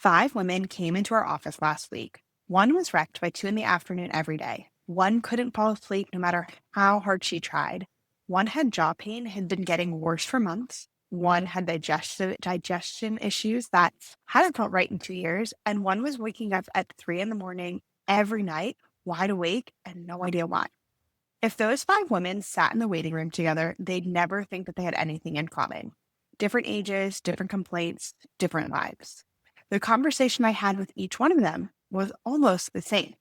5 women came into our office last week. One was wrecked by 2 in the afternoon every day. One couldn't fall asleep no matter how hard she tried. One had jaw pain, had been getting worse for months. One had digestion issues that hadn't felt right in 2 years. And one was waking up at 3 in the morning every night, wide awake, and no idea why. If those 5 women sat in the waiting room together, they'd never think that they had anything in common. Different ages, different complaints, different lives. The conversation I had with each one of them was almost the same.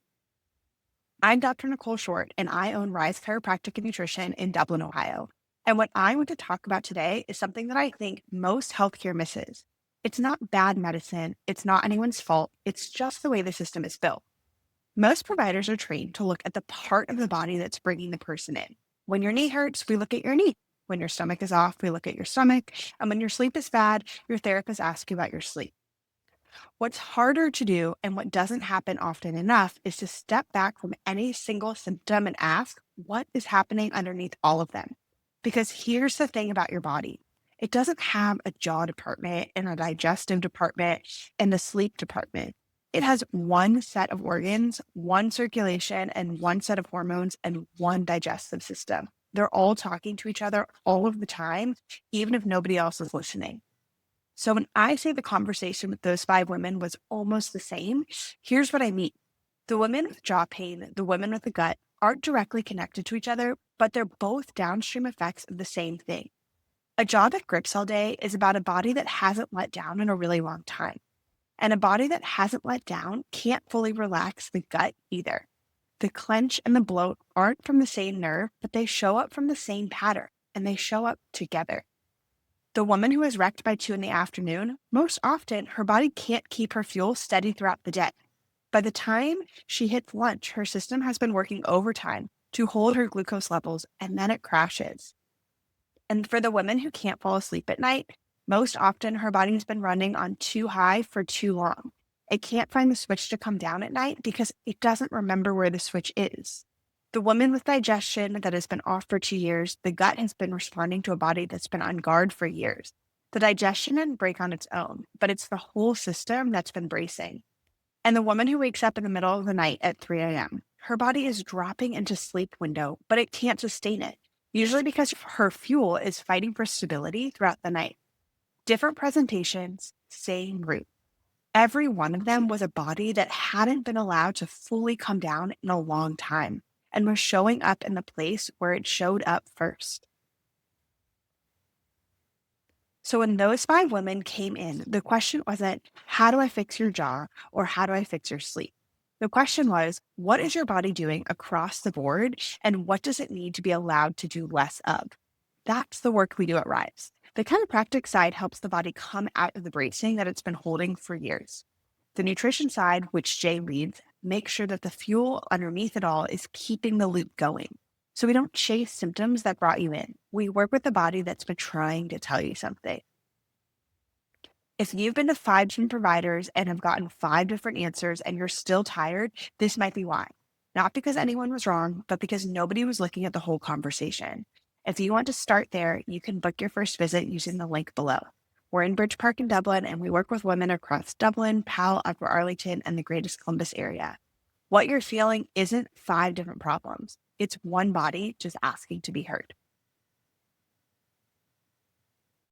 I'm Dr. Nicole Short, and I own Rise Chiropractic and Nutrition in Dublin, Ohio. And what I want to talk about today is something that I think most healthcare misses. It's not bad medicine. It's not anyone's fault. It's just the way the system is built. Most providers are trained to look at the part of the body that's bringing the person in. When your knee hurts, we look at your knee. When your stomach is off, we look at your stomach. And when your sleep is bad, your therapist asks you about your sleep. What's harder to do and what doesn't happen often enough is to step back from any single symptom and ask, what is happening underneath all of them? Because here's the thing about your body. It doesn't have a jaw department and a digestive department and a sleep department. It has one set of organs, one circulation, and one set of hormones, and one digestive system. They're all talking to each other all of the time, even if nobody else is listening. So when I say the conversation with those 5 women was almost the same, here's what I mean. The women with jaw pain, the women with the gut aren't directly connected to each other, but they're both downstream effects of the same thing. A jaw that grips all day is about a body that hasn't let down in a really long time. And a body that hasn't let down can't fully relax the gut either. The clench and the bloat aren't from the same nerve, but they show up from the same pattern, and they show up together. The woman who is wrecked by 2 in the afternoon, most often her body can't keep her fuel steady throughout the day. By the time she hits lunch, her system has been working overtime to hold her glucose levels, and then it crashes. And for the women who can't fall asleep at night, most often her body's been running on too high for too long. It can't find the switch to come down at night because it doesn't remember where the switch is. The woman with digestion that has been off for 2 years, the gut has been responding to a body that's been on guard for years. The digestion didn't break on its own, but it's the whole system that's been bracing. And the woman who wakes up in the middle of the night at 3 a.m., her body is dropping into sleep window, but it can't sustain it, usually because her fuel is fighting for stability throughout the night. Different presentations, same root. Every one of them was a body that hadn't been allowed to fully come down in a long time, and was showing up in the place where it showed up first. So when those 5 women came in, the question wasn't, how do I fix your jaw or how do I fix your sleep? The question was, what is your body doing across the board and what does it need to be allowed to do less of? That's the work we do at Rise. The chiropractic side helps the body come out of the bracing that it's been holding for years. The nutrition side, which Jay leads, makes sure that the fuel underneath it all is keeping the loop going. So we don't chase symptoms that brought you in. We work with the body that's been trying to tell you something. If you've been to 5 different providers and have gotten 5 different answers and you're still tired, this might be why. Not because anyone was wrong, but because nobody was looking at the whole conversation. If you want to start there, you can book your first visit using the link below. We're in Bridge Park in Dublin, and we work with women across Dublin, Powell, Upper Arlington, and the greatest Columbus area. What you're feeling isn't 5 different problems. It's one body just asking to be heard.